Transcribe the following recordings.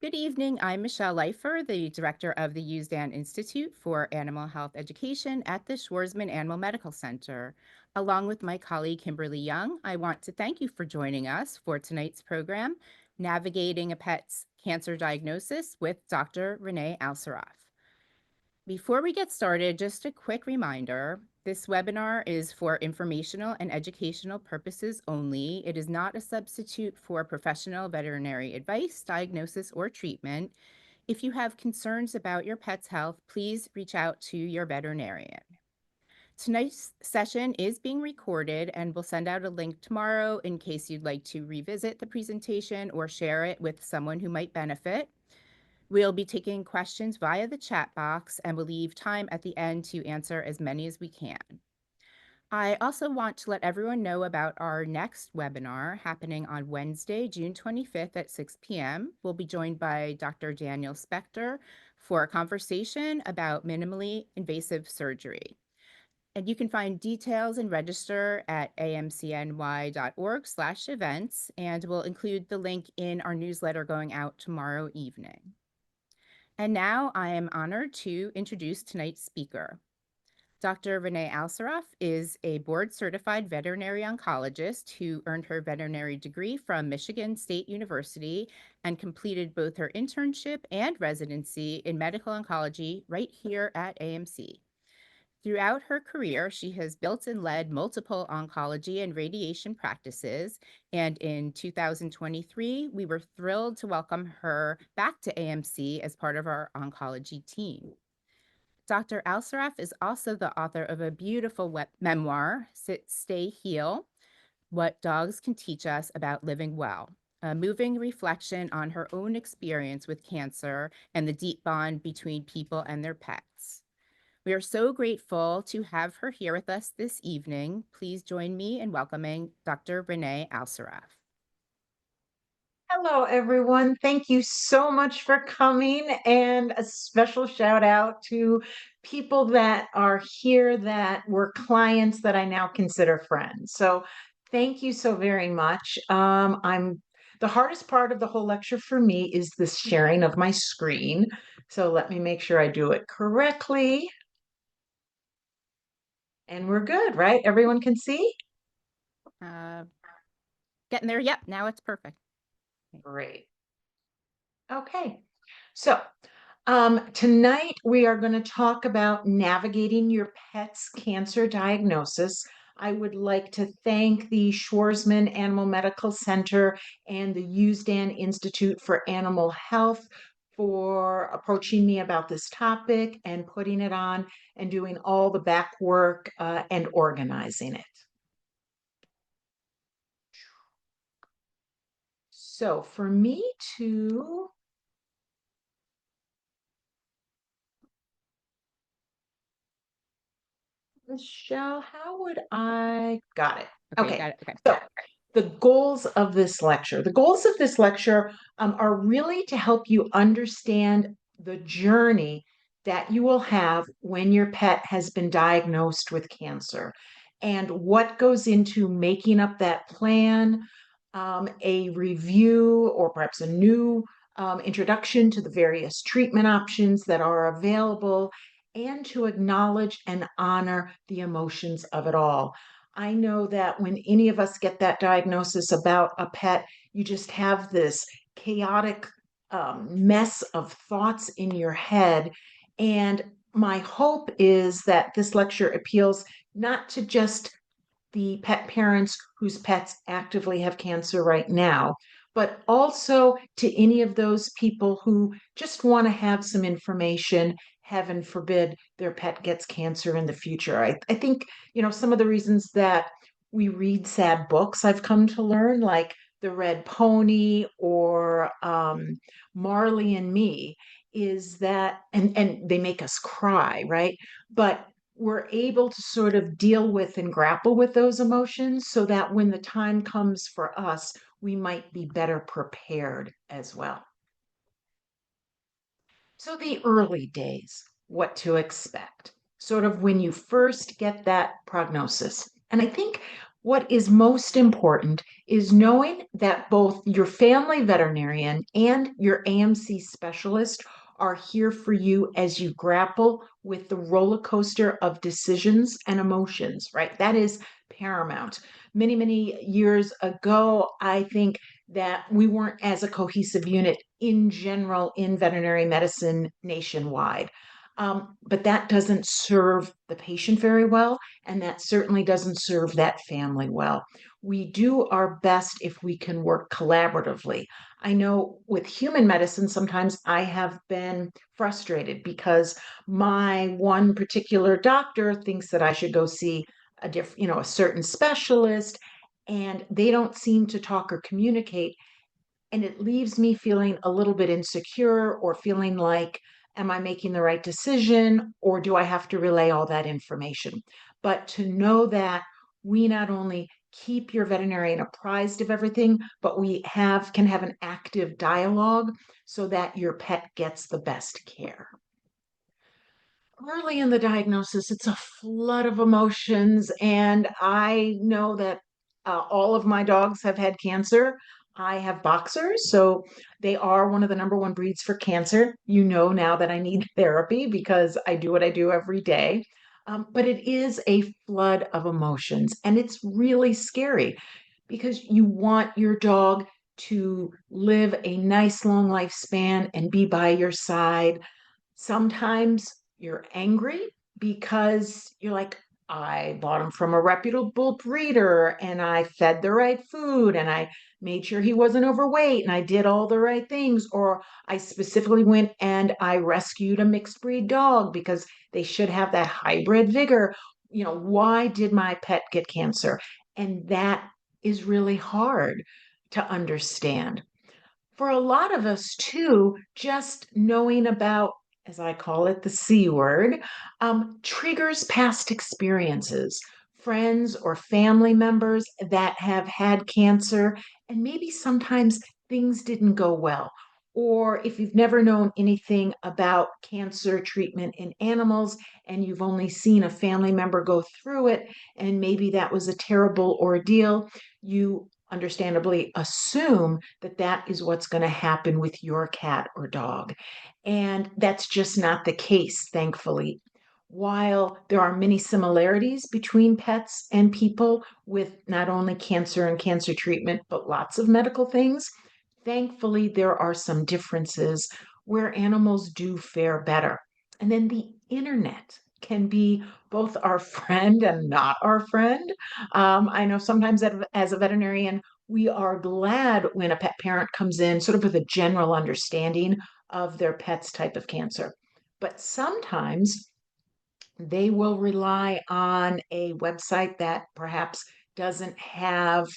Good evening. I'm Michelle Leifer, the director of the USDAN Institute for Animal Health Education at the Schwarzman Animal Medical Center. Along with my colleague Kimberly Young, I want to thank you for joining us for tonight's program, Navigating a Pet's Cancer Diagnosis with Dr. Renee Alsarraf. Before we get started, just a quick reminder. This webinar is for informational and educational purposes only. It is not a substitute for professional veterinary advice, diagnosis, or treatment. If you have concerns about your pet's health, please reach out to your veterinarian. Tonight's session is being recorded and we'll send out a link tomorrow in case you'd like to revisit the presentation or share it with someone who might benefit. We'll be taking questions via the chat box and we'll leave time at the end to answer as many as we can. I also want to let everyone know about our next webinar happening on Wednesday, June 25th at 6 p.m. We'll be joined by Dr. Daniel Spector for a conversation about minimally invasive surgery. And you can find details and register at amcny.org/events, and we'll include the link in our newsletter going out tomorrow evening. And now I am honored to introduce tonight's speaker. Dr. Renee Alsarraf is a board-certified veterinary oncologist who earned her veterinary degree from Michigan State University and completed both her internship and residency in medical oncology right here at AMC. Throughout her career, she has built and led multiple oncology and radiation practices, and in 2023, we were thrilled to welcome her back to AMC as part of our oncology team. Dr. Alsarraf is also the author of a beautiful memoir, Sit, Stay, Heal: What Dogs Can Teach Us About Living Well, a moving reflection on her own experience with cancer and the deep bond between people and their pets. We are so grateful to have her here with us this evening. Please join me in welcoming Dr. Renee Alsarraf. Hello, everyone. Thank you so much for coming, and a special shout out to people that are here that were clients that I now consider friends. So, thank you so very much. I'm the hardest part of the whole lecture for me is the sharing of my screen. So, let me make sure I do it correctly. And we're good, right? Everyone can see? Uh, Getting there. Yep, now it's perfect. Great. Okay. So, tonight we are going to talk about navigating your pet's cancer diagnosis. I would like to thank the Schwarzman Animal Medical Center and the USDAN Institute for Animal Health for approaching me about this topic and putting it on and doing all the back work and organizing it. So, for me to Michelle, how would I got it? Okay, you Okay. got it. Okay. So the goals of this lecture. The goals of this lecture are really to help you understand the journey that you will have when your pet has been diagnosed with cancer and what goes into making up that plan, a review, or perhaps a new introduction to the various treatment options that are available, and to acknowledge and honor the emotions of it all. I know that when any of us get that diagnosis about a pet, you just have this chaotic mess of thoughts in your head. And my hope is that this lecture appeals not to just the pet parents whose pets actively have cancer right now, but also to any of those people who just want to have some information. Heaven forbid their pet gets cancer in the future. I think, some of the reasons that we read sad books, I've come to learn, like The Red Pony or Marley and Me, is that, and they make us cry, right? But we're able to sort of deal with and grapple with those emotions so that when the time comes for us, we might be better prepared as well. So, the early days, what to expect, sort of when you first get that prognosis. And I think What is most important is knowing that both your family veterinarian and your AMC specialist are here for you as you grapple with the roller coaster of decisions and emotions, right? That is paramount. Many, many years ago, I think that we weren't as a cohesive unit in general in veterinary medicine nationwide. But that doesn't serve the patient very well, and that certainly doesn't serve that family well. We do our best if we can work collaboratively. I know with human medicine, sometimes I have been frustrated because my one particular doctor thinks that I should go see a certain specialist, and they don't seem to talk or communicate, and it leaves me feeling a little bit insecure or feeling like, am I making the right decision or do I have to relay all that information? But to know that we not only keep your veterinarian apprised of everything, but we can have an active dialogue so that your pet gets the best care. Early in the diagnosis, it's a flood of emotions. And I know that all of my dogs have had cancer. I have boxers, so they are one of the number one breeds for cancer. You know now that I need therapy because I do what I do every day. But it is a flood of emotions, and it's really scary because you want your dog to live a nice long lifespan and be by your side. Sometimes you're angry because you're like, I bought him from a reputable breeder and I fed the right food and I made sure he wasn't overweight and I did all the right things. Or I specifically went and I rescued a mixed breed dog because they should have that hybrid vigor. Why did my pet get cancer? And that is really hard to understand. For a lot of us too, just knowing about, as I call it, the C word, triggers past experiences, friends or family members that have had cancer, and maybe sometimes things didn't go well. Or if you've never known anything about cancer treatment in animals and you've only seen a family member go through it, and maybe that was a terrible ordeal, you understandably assume that that is what's going to happen with your cat or dog. And that's just not the case, thankfully. While there are many similarities between pets and people with not only cancer and cancer treatment, but lots of medical things, thankfully there are some differences where animals do fare better. And then the internet can be both our friend and not our friend. I know sometimes as a veterinarian, we are glad when a pet parent comes in sort of with a general understanding of their pet's type of cancer. But sometimes they will rely on a website that perhaps doesn't have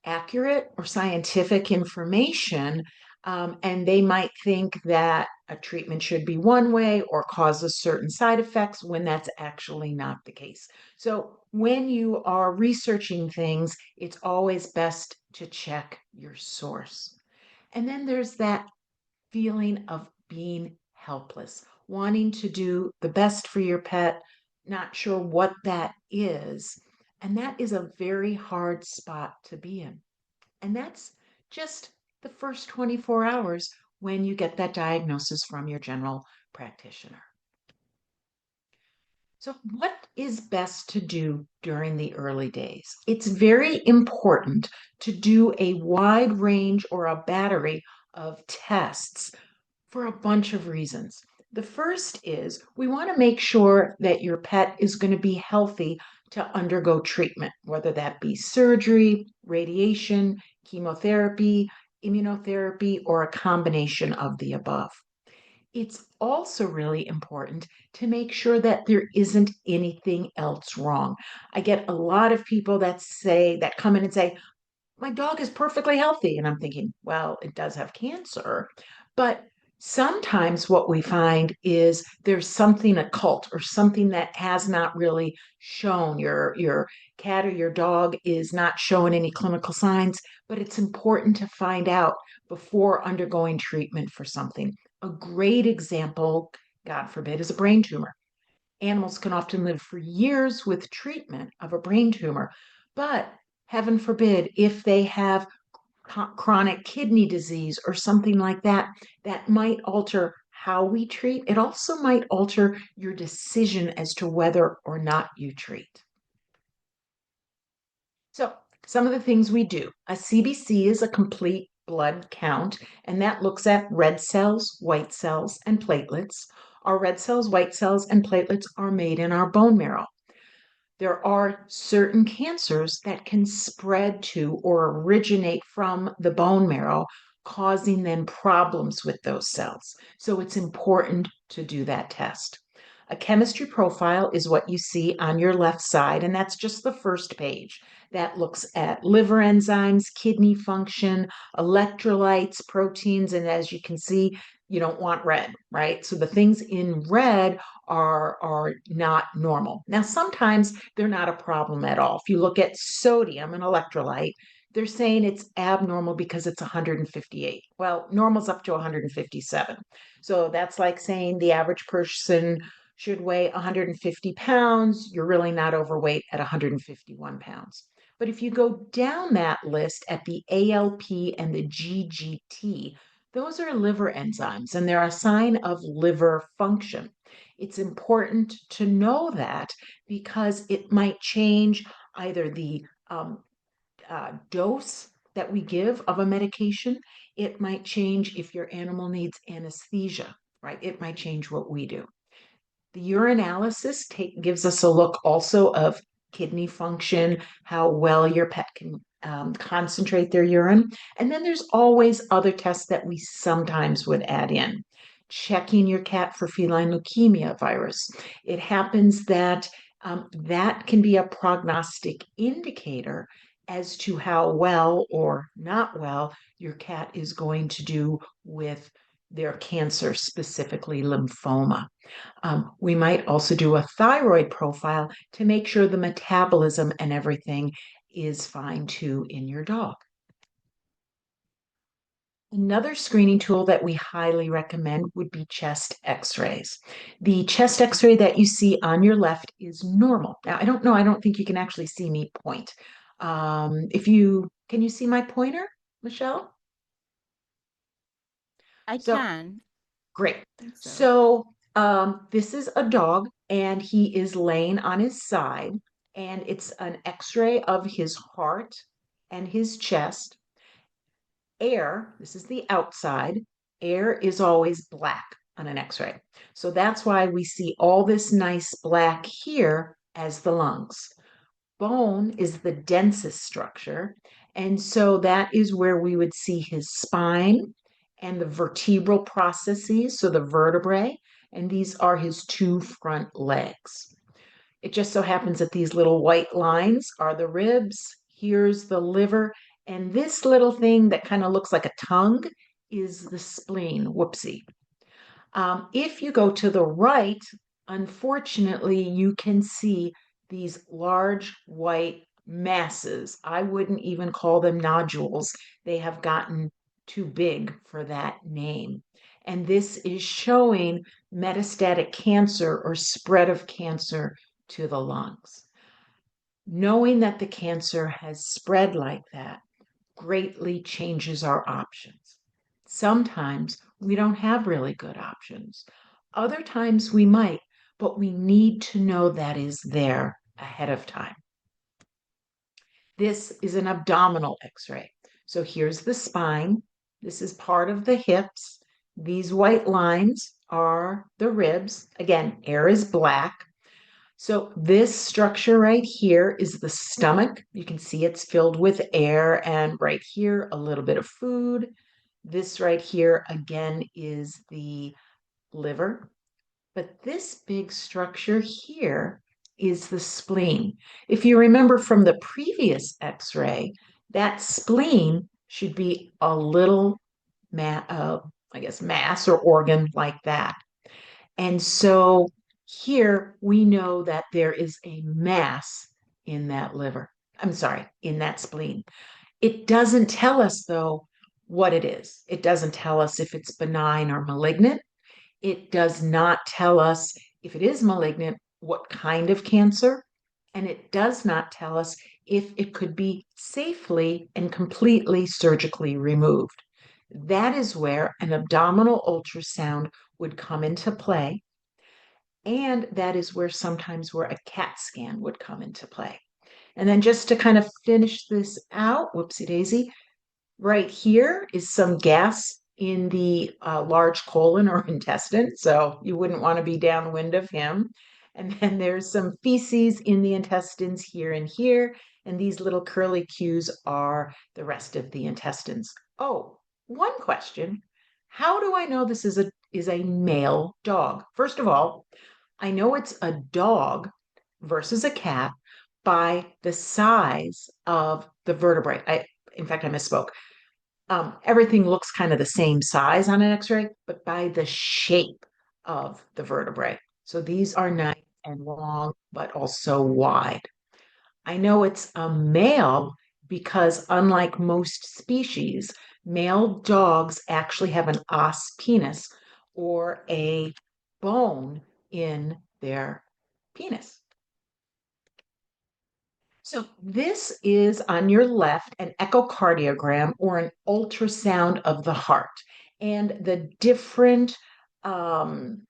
accurate or scientific information. And they might think that a treatment should be one way or causes certain side effects when that's actually not the case. So, when you are researching things, it's always best to check your source. And then there's that feeling of being helpless, wanting to do the best for your pet, not sure what that is. And that is a very hard spot to be in. And that's just the first 24 hours when you get that diagnosis from your general practitioner. So, what is best to do during the early days? It's very important to do a wide range or a battery of tests for a bunch of reasons. The first is we want to make sure that your pet is going to be healthy to undergo treatment, whether that be surgery, radiation, chemotherapy, immunotherapy, or a combination of the above. It's also really important to make sure that there isn't anything else wrong. I get a lot of people that come in and say, my dog is perfectly healthy. And I'm thinking, well, it does have cancer. But sometimes what we find is there's something occult or something that has not really shown. Your cat or your dog is not showing any clinical signs, but it's important to find out before undergoing treatment for something. A great example, God forbid, is a brain tumor. Animals can often live for years with treatment of a brain tumor, but heaven forbid, if they have chronic kidney disease or something like that, that might alter how we treat. It also might alter your decision as to whether or not you treat. So, some of the things we do, a CBC is a complete blood count, and that looks at red cells, white cells, and platelets. Our red cells, white cells, and platelets are made in our bone marrow. There are certain cancers that can spread to or originate from the bone marrow, causing then problems with those cells. So it's important to do that test. A chemistry profile is what you see on your left side, and that's just the first page. That looks at liver enzymes, kidney function, electrolytes, proteins, and as you can see, you don't want red, right? So the things in red are not normal. Now, sometimes they're not a problem at all. If you look at sodium, an electrolyte, they're saying it's abnormal because it's 158. Well, normal's up to 157. So that's like saying the average person should weigh 150 pounds. You're really not overweight at 151 pounds. But if you go down that list at the ALP and the GGT, those are liver enzymes and they're a sign of liver function. It's important to know that because it might change either the dose that we give of a medication. It might change if your animal needs anesthesia, right? It might change what we do. The urinalysis gives us a look also of kidney function, how well your pet can concentrate their urine. And then there's always other tests that we sometimes would add in. Checking your cat for feline leukemia virus. It happens that that can be a prognostic indicator as to how well or not well your cat is going to do with their cancer, specifically lymphoma. We might also do a thyroid profile to make sure the metabolism and everything is fine too in your dog. Another screening tool that we highly recommend would be chest x-rays. The chest x-ray that you see on your left is normal. Now, I don't know, I don't think you can actually see me point. Can you see my pointer, Michelle? I So can. great. I think so. So this is a dog and he is laying on his side and it's an x-ray of his heart and his chest. Air, this is the outside, air is always black on an x-ray. So that's why we see all this nice black here as the lungs. Bone is the densest structure. And so that is where we would see his spine and the vertebral processes, so the vertebrae, and these are his two front legs. It just so happens that these little white lines are the ribs. Here's the liver. And this little thing that kind of looks like a tongue is the spleen. Whoopsie. If you go to the right, unfortunately, you can see these large white masses. I wouldn't even call them nodules. They have gotten too big for that name. And this is showing metastatic cancer or spread of cancer to the lungs. Knowing that the cancer has spread like that greatly changes our options. Sometimes we don't have really good options. Other times we might, but we need to know that is there ahead of time. This is an abdominal x-ray. So here's the spine. This is part of the hips. These white lines are the ribs. Again, air is black. So this structure right here is the stomach. You can see it's filled with air, and right here, a little bit of food. This right here, again, is the liver. But this big structure here is the spleen. If you remember from the previous x-ray, that spleen should be a little, mass or organ like that. And so here we know that there is a mass in that liver. I'm sorry, in that spleen. It doesn't tell us, though, what it is. It doesn't tell us if it's benign or malignant. It does not tell us if it is malignant, what kind of cancer, and it does not tell us if it could be safely and completely surgically removed. That is where an abdominal ultrasound would come into play, and that is where a CAT scan would come into play. And then just to kind of finish this out, whoopsie daisy, right here is some gas in the large colon or intestine, so you wouldn't want to be downwind of him. And then there's some feces in the intestines here and here, and these little curly Q's are the rest of the intestines. Oh, one question. How do I know this is a male dog? First of all, I know it's a dog versus a cat by the size of the vertebrae. In fact, I misspoke. Everything looks kind of the same size on an X-ray, but by the shape of the vertebrae. So these are nice and long, but also wide. I know it's a male because unlike most species, male dogs actually have an os penis or a bone in their penis. So this is on your left an echocardiogram or an ultrasound of the heart, and the different um,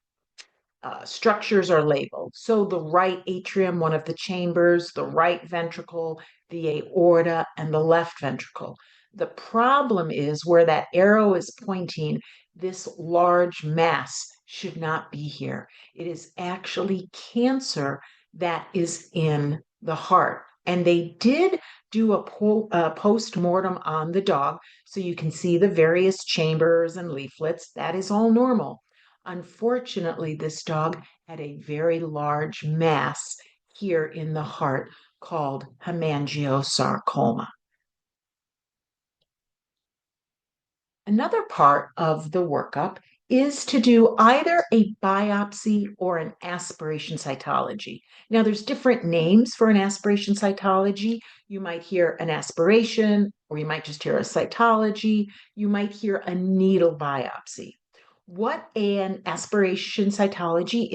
structures are labeled. So the right atrium, one of the chambers, the right ventricle, the aorta, and the left ventricle. The problem is where that arrow is pointing, this large mass should not be here. It is actually cancer that is in the heart. And they did do a post-mortem on the dog, so you can see the various chambers and leaflets. That is all normal. Unfortunately, this dog had a very large mass here in the heart called hemangiosarcoma. Another part of the workup is to do either a biopsy or an aspiration cytology. Now, there's different names for an aspiration cytology. You might hear an aspiration, or you might just hear a cytology. You might hear a needle biopsy. What an aspiration cytology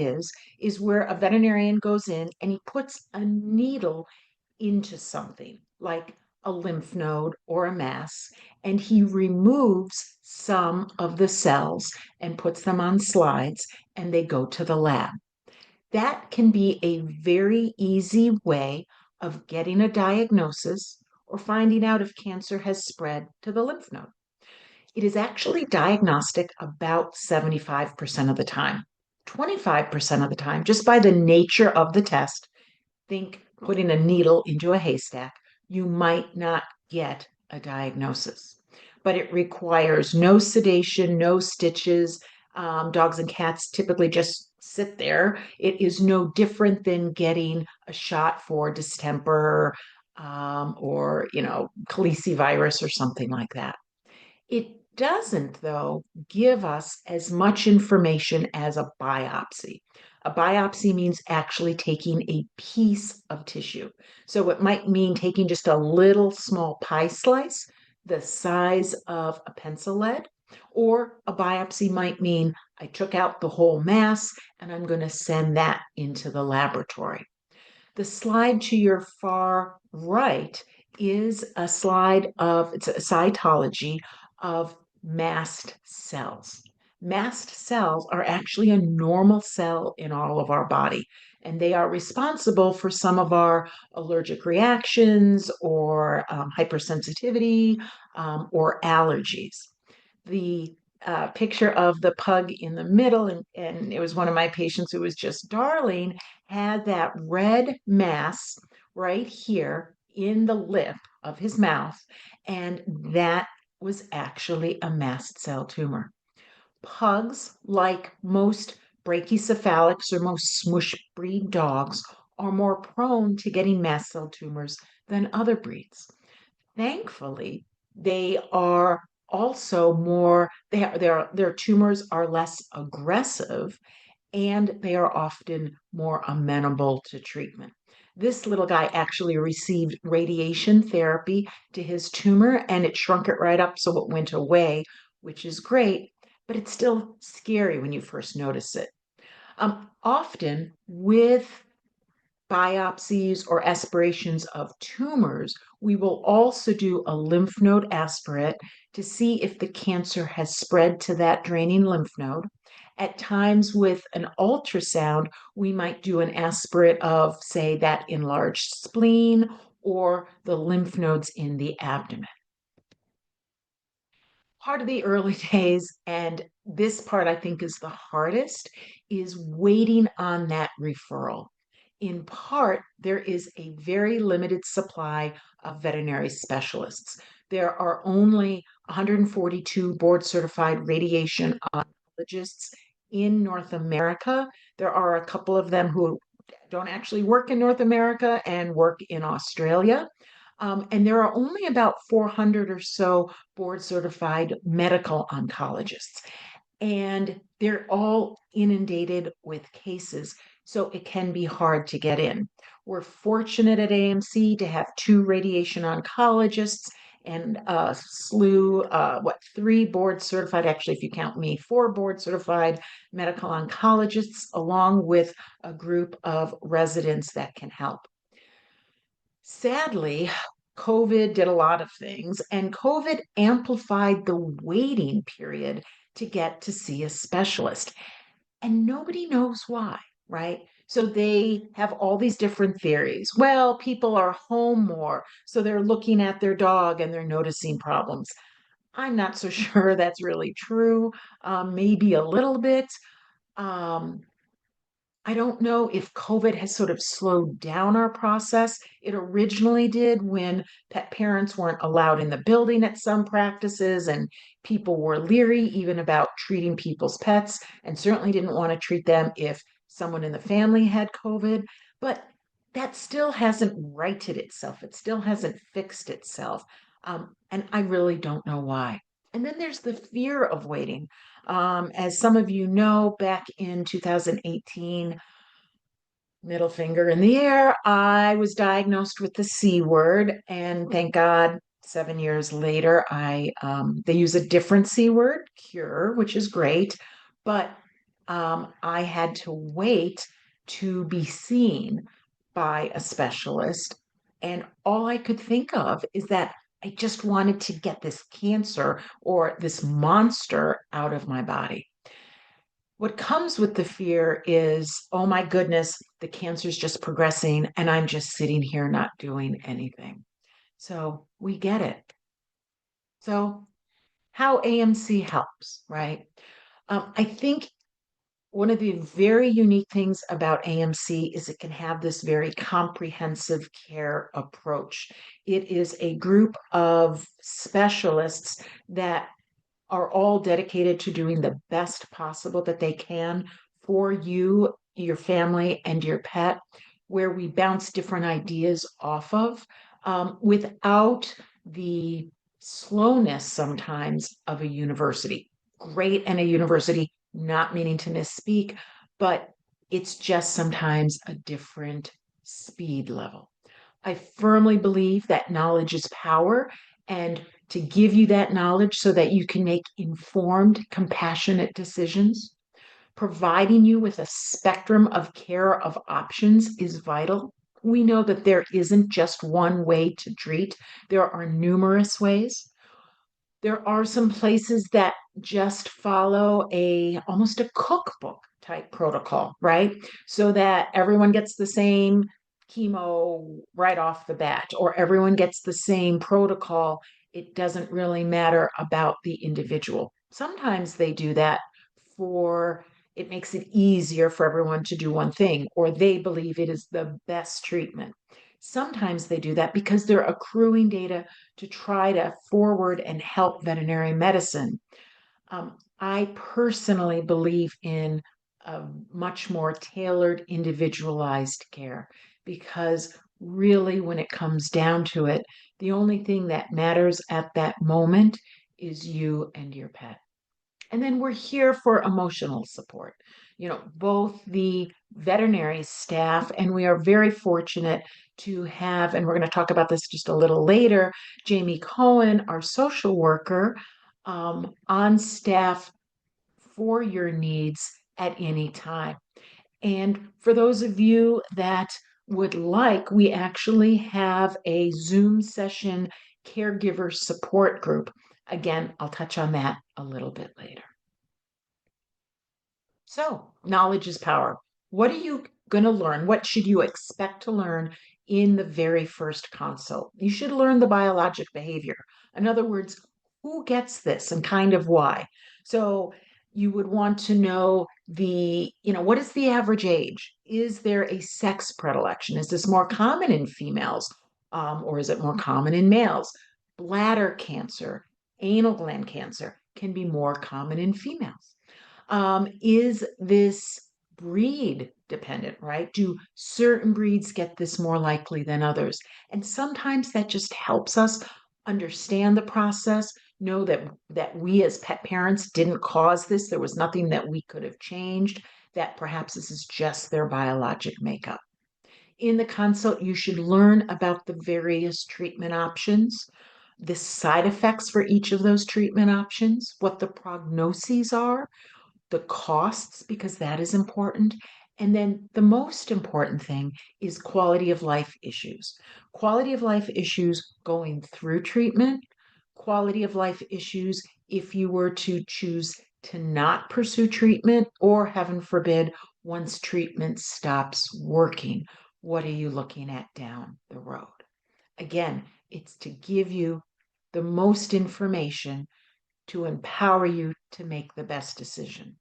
is where a veterinarian goes in and he puts a needle into something like a lymph node or a mass, and he removes some of the cells and puts them on slides, and they go to the lab. That can be a very easy way of getting a diagnosis or finding out if cancer has spread to the lymph node. It is actually diagnostic about 75% of the time. 25% of the time, just by the nature of the test, think putting a needle into a haystack, you might not get a diagnosis. But it requires no sedation, no stitches. Dogs and cats typically just sit there. It is no different than getting a shot for distemper or, calicivirus or something like that. It doesn't, though, give us as much information as a biopsy. A biopsy means actually taking a piece of tissue. So it might mean taking just a little small pie slice, the size of a pencil lead, or a biopsy might mean I took out the whole mass and I'm going to send that into the laboratory. The slide to your far right is a slide of, it's a cytology of mast cells. Mast cells are actually a normal cell in all of our body, and they are responsible for some of our allergic reactions or hypersensitivity or allergies. The picture of the pug in the middle, and it was one of my patients who was just darling, had that red mass right here in the lip of his mouth, and that was actually a mast cell tumor. Pugs, like most brachycephalics or most smush breed dogs, are more prone to getting mast cell tumors than other breeds. Thankfully, they are also more, their tumors are less aggressive and they are often more amenable to treatment. This little guy actually received radiation therapy to his tumor and it shrunk it right up so it went away, which is great, but it's still scary when you first notice it. Often with biopsies or aspirations of tumors, we will also do a lymph node aspirate to see if the cancer has spread to that draining lymph node. At times, with an ultrasound, we might do an aspirate of, say, that enlarged spleen or the lymph nodes in the abdomen. Part of the early days, and this part I think is the hardest, is waiting on that referral. In part, there is a very limited supply of veterinary specialists. There are only 142 board certified radiation oncologists in North America. There are a couple of them who don't actually work in North America and work in Australia. And there are only about 400 or so board certified medical oncologists, and they're all inundated with cases. So it can be hard to get in. We're fortunate at AMC to have two radiation oncologists and a slew, three board certified, actually, if you count me, four board certified medical oncologists, along with a group of residents that can help. Sadly, COVID did a lot of things, and COVID amplified the waiting period to get to see a specialist. And nobody knows why, right? So they have all these different theories. Well, people are home more, so they're looking at their dog and they're noticing problems. I'm not so sure that's really true. Maybe a little bit. Um, I don't know if COVID has sort of slowed down our process. It originally did when pet parents weren't allowed in the building at some practices, and people were leery even about treating people's pets, and certainly didn't want to treat them if someone in the family had COVID. But that still hasn't righted itself. It still hasn't fixed itself. And I really don't know why. And then there's the fear of waiting. As some of you know, back in 2018, middle finger in the air, I was diagnosed with the C word, and thank God, 7 years later, they use a different C word, cure, which is great, but I had to wait to be seen by a specialist, and all I could think of is that I just wanted to get this cancer or this monster out of my body. What comes with the fear is, oh my goodness, the cancer's just progressing and I'm just sitting here not doing anything. So we get it. So, how AMC helps, right? I think one of the very unique things about AMC is it can have this very comprehensive care approach. It is a group of specialists that are all dedicated to doing the best possible that they can for you, your family, and your pet, where we bounce different ideas off of without the slowness sometimes of a university. Great and a university, not meaning to misspeak, but it's just sometimes a different speed level. I firmly believe that knowledge is power, and to give you that knowledge so that you can make informed, compassionate decisions. Providing you with a spectrum of care of options is vital. We know that there isn't just one way to treat, there are numerous ways. There are some places that just follow a almost a cookbook type protocol, right? So that everyone gets the same chemo right off the bat, or everyone gets the same protocol. It doesn't really matter about the individual. Sometimes they do that for it makes it easier for everyone to do one thing, or they believe it is the best treatment. Sometimes they do that because they're accruing data to try to forward and help veterinary medicine. I personally believe in a much more tailored, individualized care because really, when it comes down to it, the only thing that matters at that moment is you and your pet. And then we're here for emotional support. Both the veterinary staff, and we are very fortunate to have, and we're going to talk about this just a little later, Jamie Cohen, our social worker, on staff for your needs at any time. And for those of you that would like, we actually have a Zoom session caregiver support group. Again, I'll touch on that a little bit later. So, knowledge is power. What are you going to learn? What should you expect to learn in the very first consult? You should learn the biologic behavior. In other words, who gets this and kind of why? So, you would want to know what is the average age? Is there a sex predilection? Is this more common in females, or is it more common in males? Bladder cancer, anal gland cancer can be more common in females. Is this breed dependent, right? Do certain breeds get this more likely than others? And sometimes that just helps us understand the process, know that we as pet parents didn't cause this. There was nothing that we could have changed, that perhaps this is just their biologic makeup. In the consult, you should learn about the various treatment options, the side effects for each of those treatment options, what the prognoses are, the costs, because that is important. And then the most important thing is quality of life issues. Quality of life issues going through treatment, quality of life issues if you were to choose to not pursue treatment, or heaven forbid, once treatment stops working, what are you looking at down the road? Again, it's to give you the most information to empower you to make the best decision.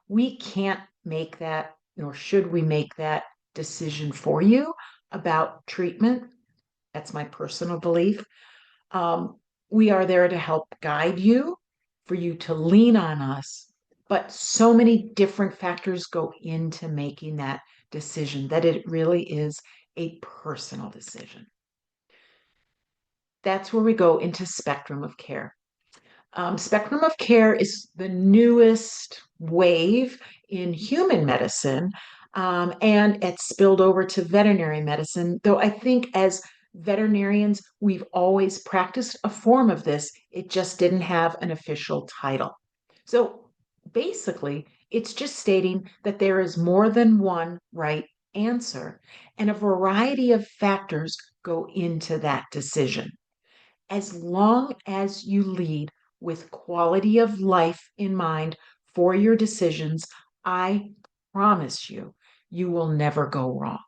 We can't make that, nor should we make that decision for you about treatment. That's my personal belief. We are there to help guide you, for you to lean on us. But so many different factors go into making that decision that it really is a personal decision. That's where we go into spectrum of care. Spectrum of care is the newest wave in human medicine, and it's spilled over to veterinary medicine. Though I think as veterinarians, we've always practiced a form of this, it just didn't have an official title. So basically, it's just stating that there is more than one right answer, and a variety of factors go into that decision. As long as you lead with quality of life in mind for your decisions, I promise you, you will never go wrong.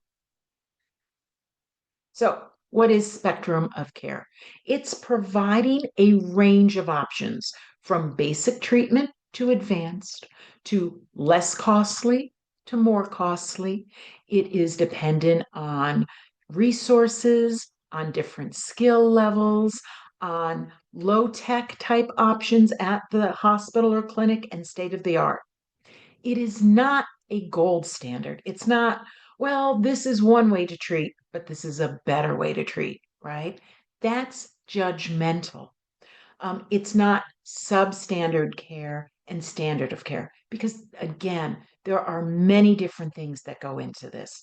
So, what is spectrum of care? It's providing a range of options from basic treatment to advanced, to less costly to more costly. It is dependent on resources, on different skill levels, on low tech type options at the hospital or clinic, and state of the art. It is not a gold standard. It's not, well, this is one way to treat, but this is a better way to treat, right? That's judgmental. It's not substandard care and standard of care, because again, there are many different things that go into this.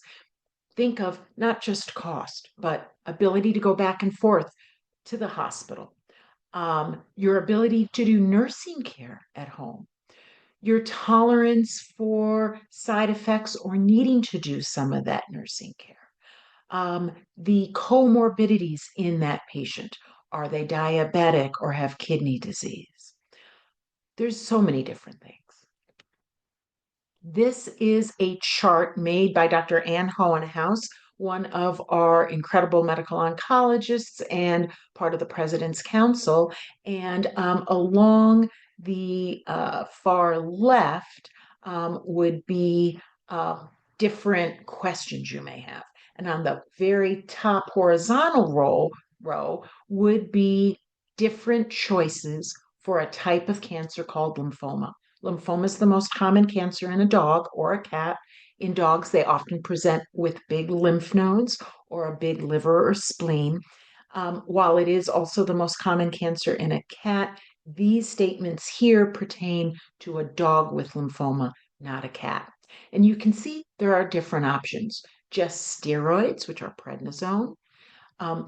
Think of not just cost, but ability to go back and forth to the hospital, your ability to do nursing care at home, your tolerance for side effects or needing to do some of that nursing care, the comorbidities in that patient. Are they diabetic or have kidney disease? There's so many different things. This is a chart made by Dr. Ann Hohenhaus, one of our incredible medical oncologists and part of the President's Council. And along the far left would be different questions you may have. And on the very top horizontal row would be different choices for a type of cancer called lymphoma. Lymphoma is the most common cancer in a dog or a cat. In dogs, they often present with big lymph nodes or a big liver or spleen. While it is also the most common cancer in a cat, these statements here pertain to a dog with lymphoma, not a cat. And you can see there are different options: just steroids, which are prednisone,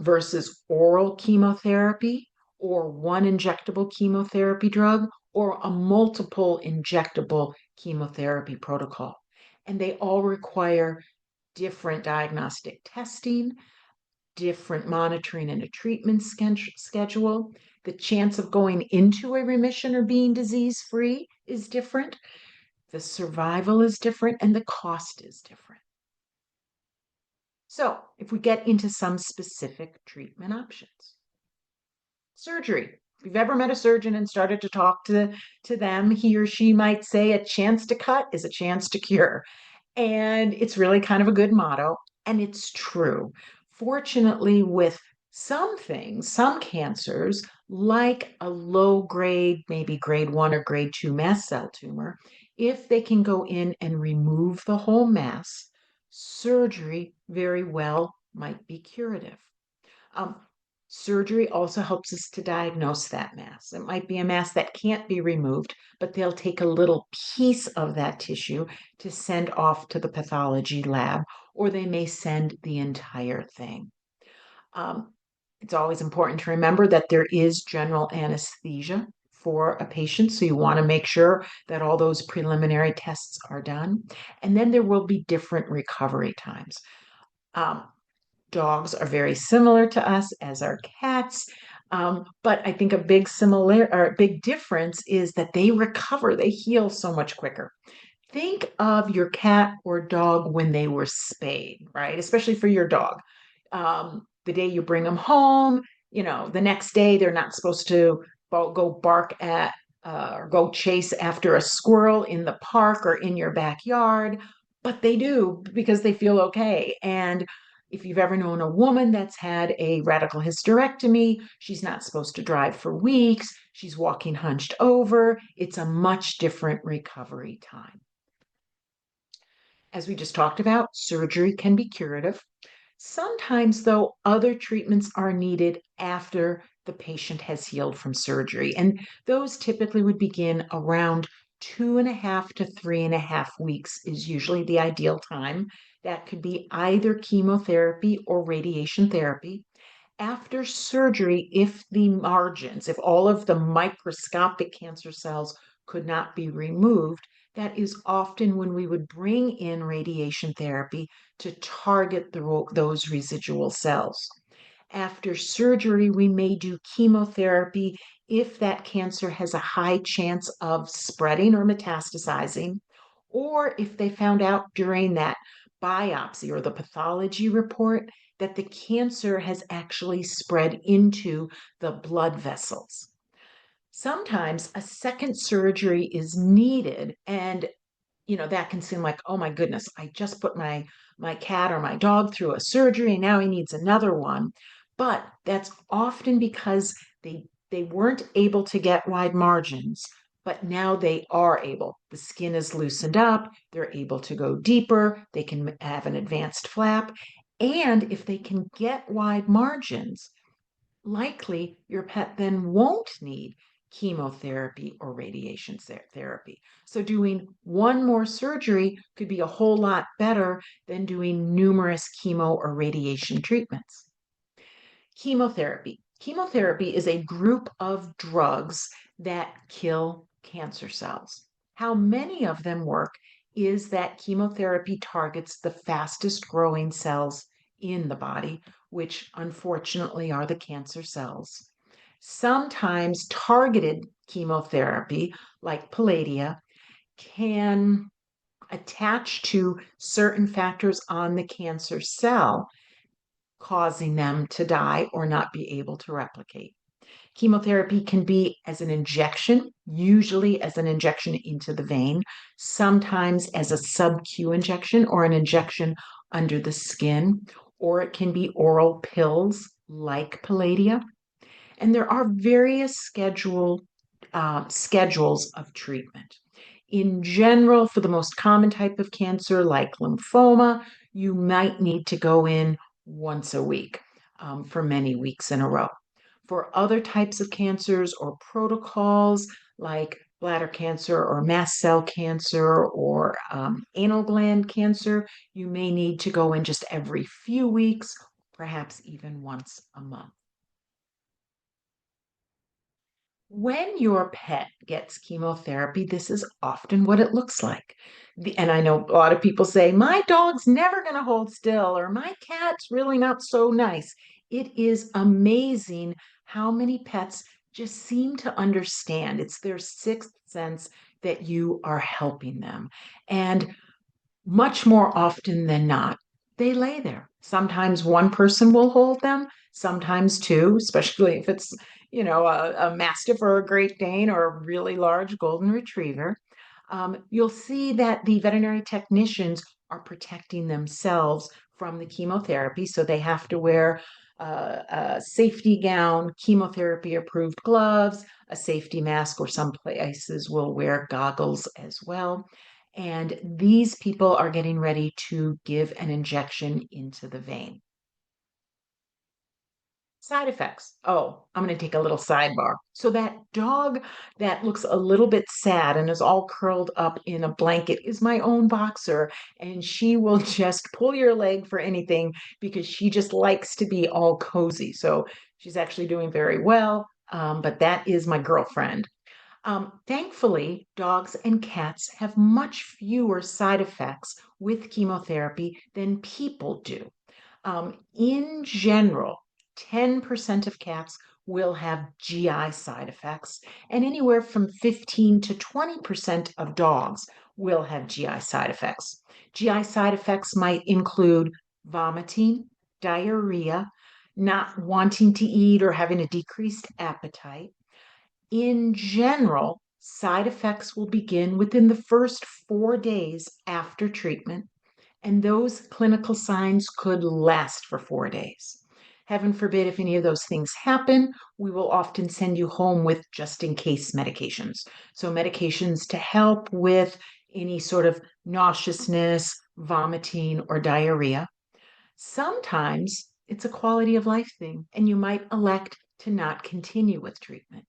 versus oral chemotherapy, or one injectable chemotherapy drug, or a multiple injectable chemotherapy protocol. And they all require different diagnostic testing, different monitoring and a treatment schedule. The chance of going into a remission or being disease free is different. The survival is different and the cost is different. So, if we get into some specific treatment options, surgery. If you've ever met a surgeon and started to talk to them, he or she might say a chance to cut is a chance to cure. And it's really kind of a good motto, and it's true. Fortunately, with some things, some cancers, like a low grade, maybe grade 1 or grade 2 mast cell tumor, if they can go in and remove the whole mass, surgery very well might be curative. Um, Surgery also helps us to diagnose that mass. It might be a mass that can't be removed, but they'll take a little piece of that tissue to send off to the pathology lab, or they may send the entire thing. Um, it's always important to remember that there is general anesthesia for a patient, so you want to make sure that all those preliminary tests are done. And then there will be different recovery times. Um, Dogs are very similar to us, as are cats. But I think a big difference is that they recover, they heal so much quicker. Think of your cat or dog when they were spayed, right? Especially for your dog. The day you bring them home, the next day they're not supposed to go bark at or go chase after a squirrel in the park or in your backyard, but they do because they feel okay. And if you've ever known a woman that's had a radical hysterectomy, she's not supposed to drive for weeks. She's walking hunched over. It's a much different recovery time. As we just talked about, surgery can be curative. Sometimes, though, other treatments are needed after the patient has healed from surgery, and those typically would begin around 2.5 to 3.5 weeks, is usually the ideal time. That could be either chemotherapy or radiation therapy. After surgery, if all of the microscopic cancer cells could not be removed, that is often when we would bring in radiation therapy to target those residual cells. After surgery, we may do chemotherapy if that cancer has a high chance of spreading or metastasizing, or if they found out during that biopsy or the pathology report that the cancer has actually spread into the blood vessels. Sometimes a second surgery is needed, and that can seem like, oh my goodness, I just put my cat or my dog through a surgery and now he needs another one. But that's often because they weren't able to get wide margins, but now they are able. The skin is loosened up, they're able to go deeper, they can have an advanced flap, and if they can get wide margins, likely your pet then won't need chemotherapy or radiation therapy. So doing one more surgery could be a whole lot better than doing numerous chemo or radiation treatments. Chemotherapy. Chemotherapy is a group of drugs that kill cancer cells. How many of them work is that chemotherapy targets the fastest growing cells in the body, which unfortunately are the cancer cells. Sometimes targeted chemotherapy, like Palladia, can attach to certain factors on the cancer cell, causing them to die or not be able to replicate. Chemotherapy can be as an injection, usually as an injection into the vein, sometimes as a sub-Q injection or an injection under the skin, or it can be oral pills like Palladia. And there are various schedules of treatment. In general, for the most common type of cancer, like lymphoma, you might need to go in once a week for many weeks in a row. For other types of cancers or protocols, like bladder cancer or mast cell cancer or anal gland cancer, you may need to go in just every few weeks, perhaps even once a month. When your pet gets chemotherapy, this is often what it looks like. And I know a lot of people say, my dog's never going to hold still, or my cat's really not so nice. It is amazing how many pets just seem to understand. It's their sixth sense that you are helping them. And much more often than not, they lay there. Sometimes one person will hold them, sometimes two, especially if it's, a Mastiff or a Great Dane or a really large Golden Retriever. You'll see that the veterinary technicians are protecting themselves from the chemotherapy. So they have to wear a safety gown, chemotherapy approved gloves, a safety mask, or some places will wear goggles as well. And these people are getting ready to give an injection into the vein. Side effects. Oh, I'm going to take a little sidebar. So, that dog that looks a little bit sad and is all curled up in a blanket is my own boxer. And she will just pull your leg for anything because she just likes to be all cozy. So, she's actually doing very well. But that is my girlfriend. Thankfully, dogs and cats have much fewer side effects with chemotherapy than people do. In general, 10% of cats will have GI side effects, and anywhere from 15 to 20% of dogs will have GI side effects. GI side effects might include vomiting, diarrhea, not wanting to eat or having a decreased appetite. In general, side effects will begin within the first 4 days after treatment, and those clinical signs could last for 4 days. Heaven forbid if any of those things happen, we will often send you home with just in case medications. So, medications to help with any sort of nauseousness, vomiting, or diarrhea. Sometimes it's a quality of life thing, and you might elect to not continue with treatment.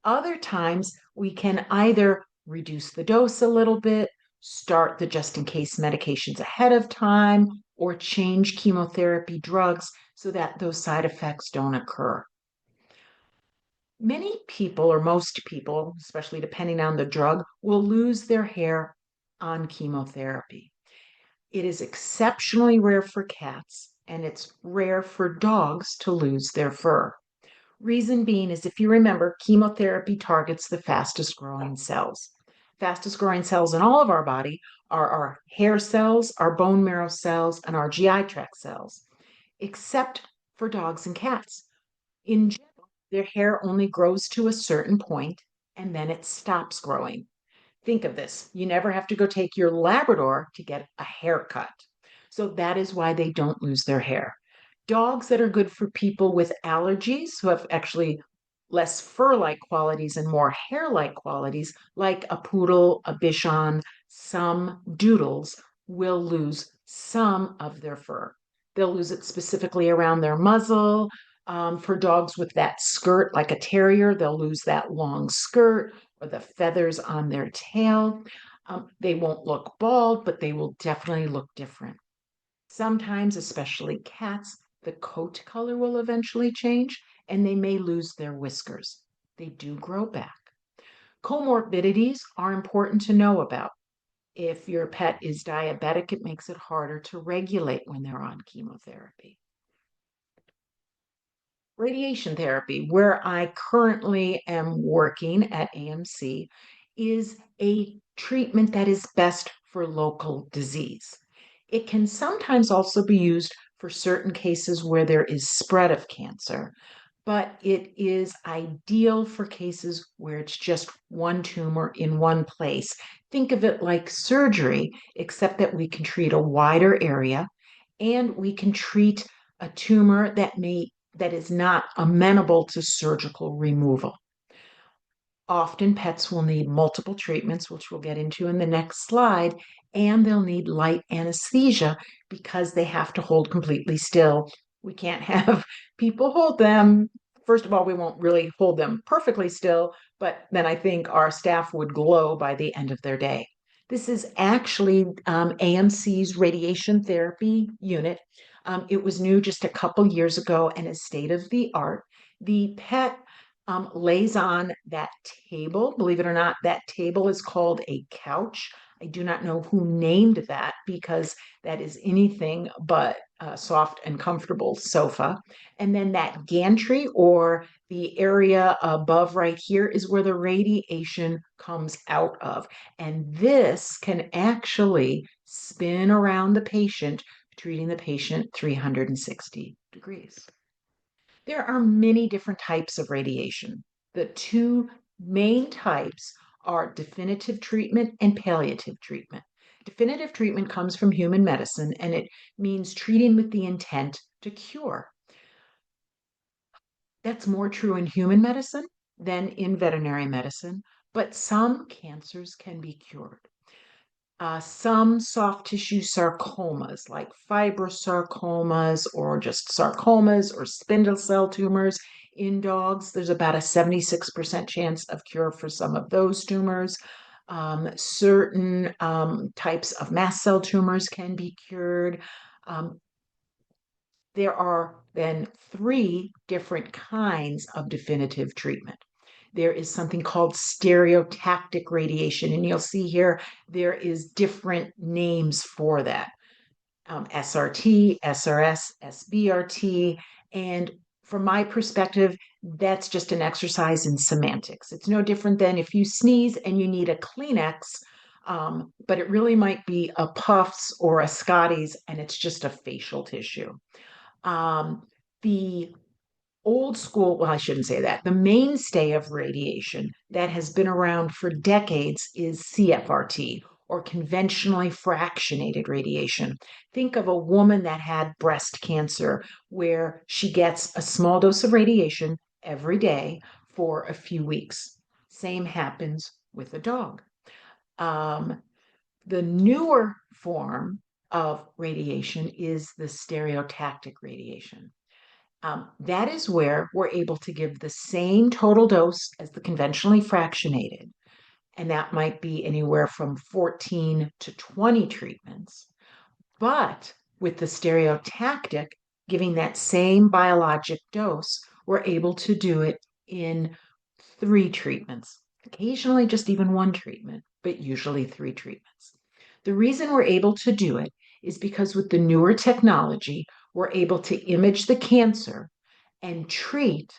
Other times, we can either reduce the dose a little bit, start the just in case medications ahead of time, or change chemotherapy drugs so that those side effects don't occur. Many people, or most people, especially depending on the drug, will lose their hair on chemotherapy. It is exceptionally rare for cats, and it's rare for dogs to lose their fur. Reason being is if you remember, chemotherapy targets the fastest growing cells. Fastest growing cells in all of our body are our hair cells, our bone marrow cells, and our GI tract cells, except for dogs and cats. In general, their hair only grows to a certain point and then it stops growing. Think of this, you never have to go take your Labrador to get a haircut. So that is why they don't lose their hair. Dogs that are good for people with allergies, who have actually less fur like qualities and more hair like qualities, like a poodle, a Bichon, some doodles, will lose some of their fur. They'll lose it specifically around their muzzle. For dogs with that skirt, like a terrier, they'll lose that long skirt or the feathers on their tail. They won't look bald, but they will definitely look different. Sometimes, especially cats, the coat color will eventually change and they may lose their whiskers. They do grow back. Comorbidities are important to know about. If your pet is diabetic, it makes it harder to regulate when they're on chemotherapy. Radiation therapy, where I currently am working at AMC, is a treatment that is best for local disease. It can sometimes also be used for certain cases where there is spread of cancer, but it is ideal for cases where it's just one tumor in one place. Think of it like surgery, except that we can treat a wider area and we can treat a tumor that is not amenable to surgical removal. Often pets will need multiple treatments, which we'll get into in the next slide, and they'll need light anesthesia because they have to hold completely still. We can't have people hold them. First of all, we won't really hold them perfectly still, but then I think our staff would glow by the end of their day. This is actually AMC's radiation therapy unit. It was new just a couple years ago and is state of the art. The pet lays on that table. Believe it or not, that table is called a couch. I do not know who named that because that is anything but a soft and comfortable sofa. And then that gantry, or the area above right here, is where the radiation comes out of. And this can actually spin around the patient, treating the patient 360 degrees. There are many different types of radiation. The two main types are definitive treatment and palliative treatment. Definitive treatment comes from human medicine, and it means treating with the intent to cure. That's more true in human medicine than in veterinary medicine, but some cancers can be cured. Some soft tissue sarcomas, like fibrosarcomas or just sarcomas or spindle cell tumors in dogs, there's about a 76% chance of cure for some of those tumors. Certain types of mast cell tumors can be cured. Um, there are then three different kinds of definitive treatment. There is something called stereotactic radiation, and you'll see here there is different names for that. SRT, SRS, SBRT, and from my perspective, that's just an exercise in semantics. It's no different than if you sneeze and you need a Kleenex, but it really might be a Puffs or a Scotties, and it's just a facial tissue. The old school, well, I shouldn't say that. The mainstay of radiation that has been around for decades is CFRT, or conventionally fractionated radiation. Think of a woman that had breast cancer, where she gets a small dose of radiation every day for a few weeks. Same happens with a dog. Um, the newer form of radiation is the stereotactic radiation. That is where we're able to give the same total dose as the conventionally fractionated, and that might be anywhere from 14 to 20 treatments. But with the stereotactic, giving that same biologic dose, we're able to do it in 3 treatments, occasionally just even 1 treatment, but usually 3 treatments. The reason we're able to do it is because with the newer technology, we're able to image the cancer and treat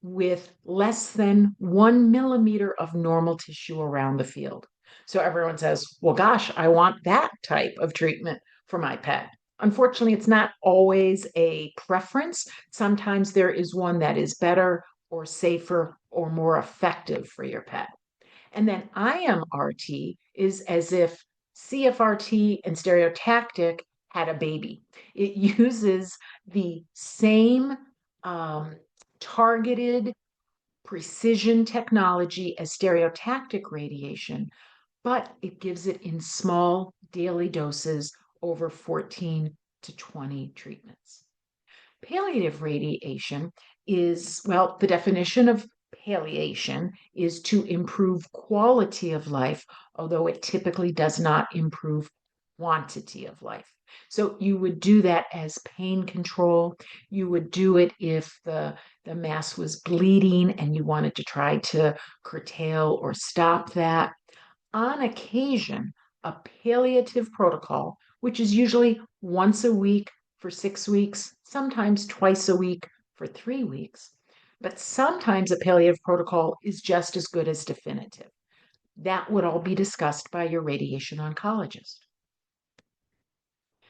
with less than 1 millimeter of normal tissue around the field. So everyone says, well, gosh, I want that type of treatment for my pet. Unfortunately, it's not always a preference. Sometimes there is one that is better or safer or more effective for your pet. And then IMRT is as if CFRT and stereotactic had a baby. It uses the same um, targeted precision technology as stereotactic radiation, but it gives it in small daily doses over 14 to 20 treatments. Palliative radiation is, well, the definition of palliation is to improve quality of life, although it typically does not improve quantity of life. So you would do that as pain control. You would do it if the mass was bleeding and you wanted to try to curtail or stop that. On occasion, a palliative protocol, which is usually once a week for 6 weeks, sometimes twice a week for 3 weeks, but sometimes a palliative protocol is just as good as definitive. That would all be discussed by your radiation oncologist.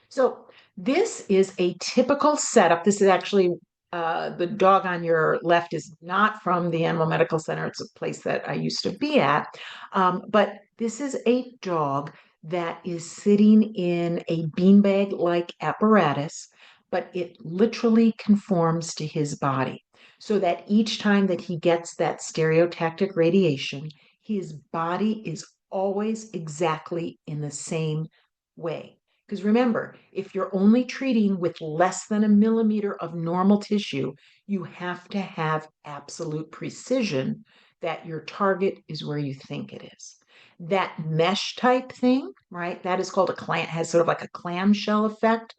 So this is a typical setup. This is actually the dog on your left is not from the Animal Medical Center. It's a place that I used to be at. But this is a dog that is sitting in a beanbag-like apparatus, but it literally conforms to his body. So that each time that he gets that stereotactic radiation, his body is always exactly in the same way. Because remember, if you're only treating with less than a millimeter of normal tissue, you have to have absolute precision that your target is where you think it is. That mesh type thing, right? That is called a clam, has sort of like a clamshell effect,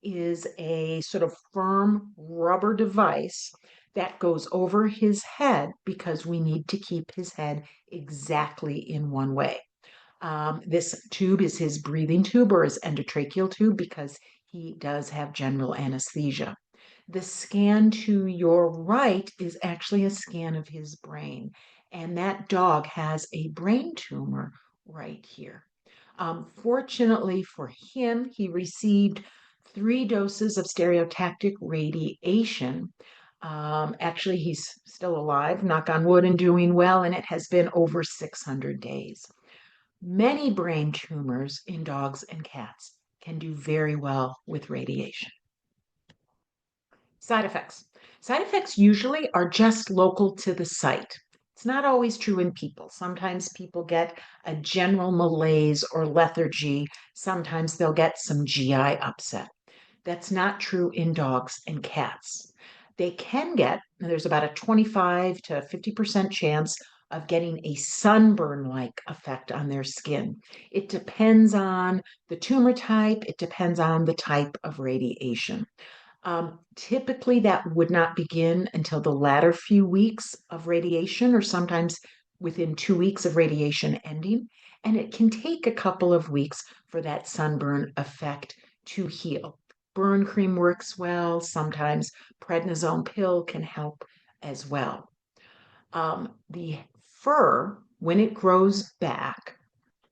is a sort of firm rubber device that goes over his head because we need to keep his head exactly in one way. This tube is his breathing tube or his endotracheal tube because he does have general anesthesia. The scan to your right is actually a scan of his brain, and that dog has a brain tumor right here. Fortunately for him, he received 3 doses of stereotactic radiation. Actually, he's still alive, knock on wood, and doing well, and it has been over 600 days. Many brain tumors in dogs and cats can do very well with radiation. Side effects. Side effects usually are just local to the site. It's not always true in people. Sometimes people get a general malaise or lethargy. Sometimes they'll get some GI upset. That's not true in dogs and cats. They can get, there's about a 25 to 50% chance of getting a sunburn like effect on their skin. It depends on the tumor type, it depends on the type of radiation. Typically, that would not begin until the latter few weeks of radiation, or sometimes within 2 weeks of radiation ending. And it can take a couple of weeks for that sunburn effect to heal. Burn cream works well. Sometimes prednisone pill can help as well. The fur, when it grows back,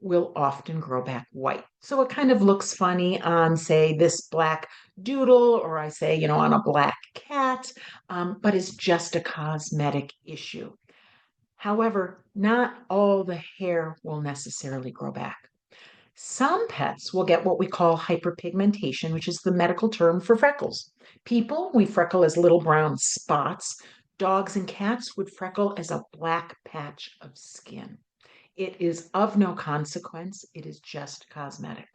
will often grow back white. So it kind of looks funny on, say, this black doodle, or I say, on a black cat, but it's just a cosmetic issue. However, not all the hair will necessarily grow back. Some pets will get what we call hyperpigmentation, which is the medical term for freckles. People, we freckle as little brown spots. Dogs and cats would freckle as a black patch of skin. It is of no consequence. It is just cosmetic.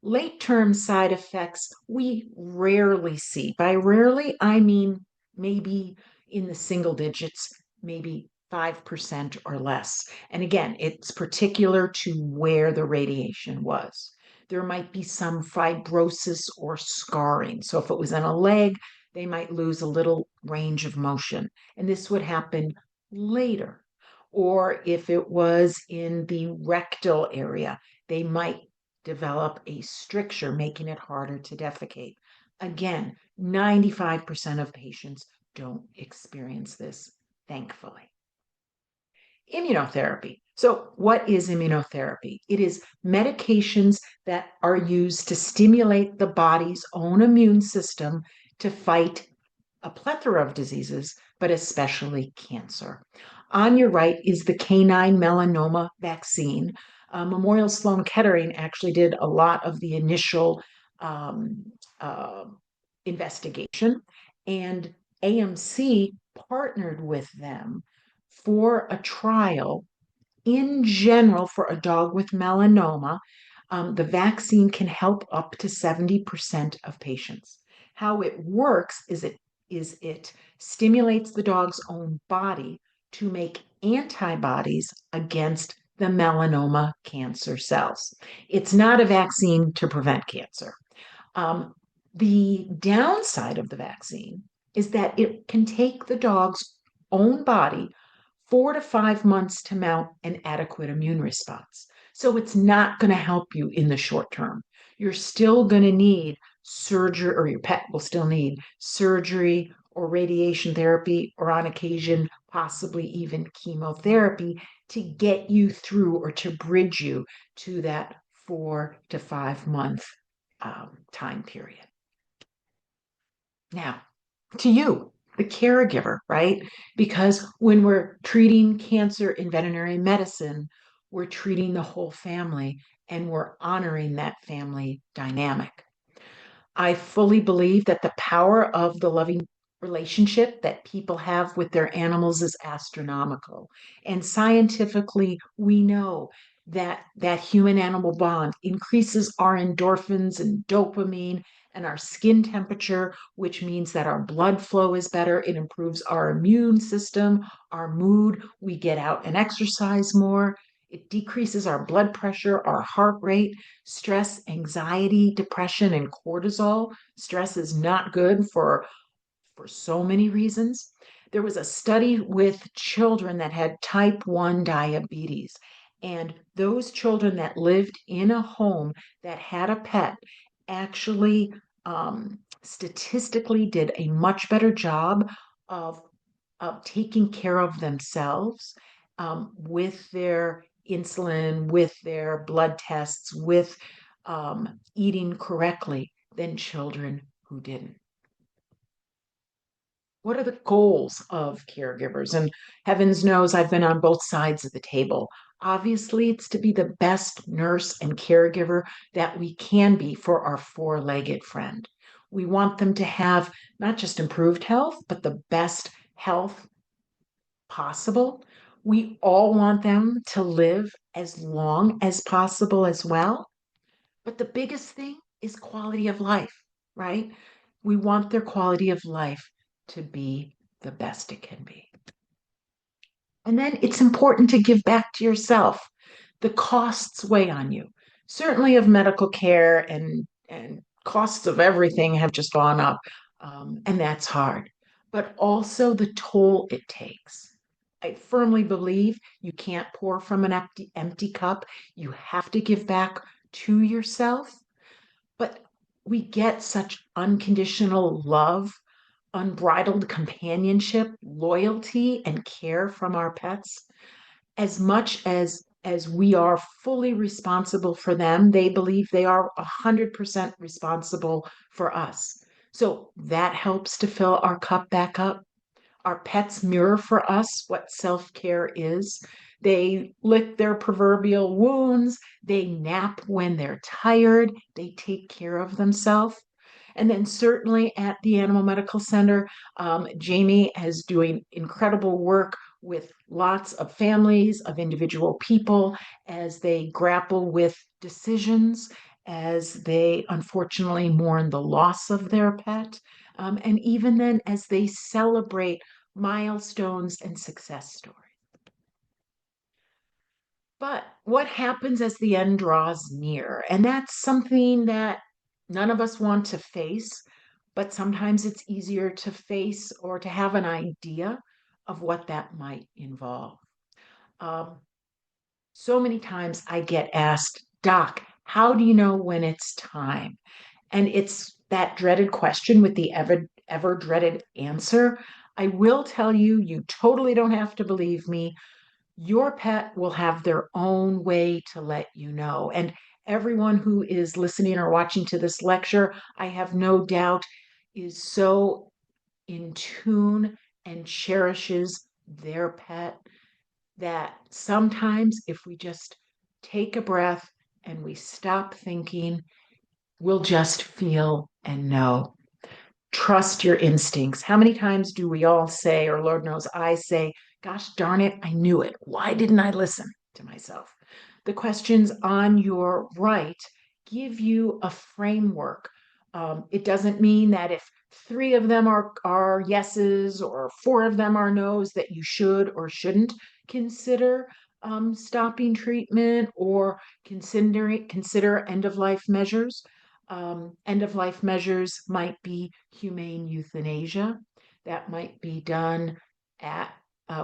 Late-term side effects we rarely see. By rarely, I mean maybe in the single digits, maybe 5% or less. And again, it's particular to where the radiation was. There might be some fibrosis or scarring. So if it was in a leg, they might lose a little range of motion. And this would happen later. Or if it was in the rectal area, they might develop a stricture, making it harder to defecate. Again, 95% of patients don't experience this, thankfully. Immunotherapy. So, what is immunotherapy? It is medications that are used to stimulate the body's own immune system to fight a plethora of diseases, but especially cancer. On your right is the canine melanoma vaccine. Memorial Sloan Kettering actually did a lot of the initial um, uh, investigation, and AMC partnered with them for a trial in general for a dog with melanoma. The vaccine can help up to 70% of patients. How it works is it stimulates the dog's own body to make antibodies against the melanoma cancer cells. It's not a vaccine to prevent cancer. The downside of the vaccine is that it can take the dog's own body 4 to 5 months to mount an adequate immune response. So it's not going to help you in the short term. You're still going to need surgery, or your pet will still need surgery or radiation therapy, or on occasion, possibly even chemotherapy to get you through or to bridge you to that 4 to 5 month time period. Now, to you, the caregiver, right? Because when we're treating cancer in veterinary medicine, we're treating the whole family and we're honoring that family dynamic. I fully believe that the power of the loving relationship that people have with their animals is astronomical. And scientifically, we know that that human animal bond increases our endorphins and dopamine and our skin temperature, which means that our blood flow is better. It improves our immune system, our mood. We get out and exercise more. It decreases our blood pressure, our heart rate, stress, anxiety, depression, and cortisol. Stress is not good for for so many reasons. There was a study with children that had type 1 diabetes, and those children that lived in a home that had a pet actually statistically did a much better job of, taking care of themselves with their insulin, with their blood tests, with eating correctly than children who didn't. What are the goals of caregivers? And heavens knows I've been on both sides of the table. Obviously, it's to be the best nurse and caregiver that we can be for our four-legged friend. We want them to have not just improved health, but the best health possible. We all want them to live as long as possible as well. But the biggest thing is quality of life, right? We want their quality of life to be the best it can be. And then it's important to give back to yourself. The costs weigh on you. Certainly of medical care and costs of everything have just gone up. And that's hard. But also the toll it takes. I firmly believe you can't pour from an empty cup. You have to give back to yourself. But we get such unconditional love, unbridled companionship, loyalty, and care from our pets. As much as we are fully responsible for them, they believe they are 100% responsible for us. So that helps to fill our cup back up. Our pets mirror for us what self care is. They lick their proverbial wounds. They nap when they're tired. They take care of themselves. And then, certainly at the Animal Medical Center, Jamie is doing incredible work with lots of families, of individual people as they grapple with decisions, as they unfortunately mourn the loss of their pet, and even then as they celebrate milestones and success stories. But what happens as the end draws near? And that's something that none of us want to face, but sometimes it's easier to face or to have an idea of what that might involve. Um, so many times I get asked, Doc, how do you know when it's time? And it's that dreaded question with the ever dreaded answer. I will tell you, you totally don't have to believe me. Your pet will have their own way to let you know. And everyone who is listening or watching to this lecture, I have no doubt, is so in tune and cherishes their pet that sometimes if we just take a breath and we stop thinking, we'll just feel and know. Trust your instincts. How many times do we all say, or Lord knows I say, gosh darn it, I knew it. Why didn't I listen to myself? The questions on your right give you a framework. It doesn't mean that if three of them are yeses or four of them are nos, that you should or shouldn't consider stopping treatment or consider end of life measures. End of life measures might be humane euthanasia. That might be done at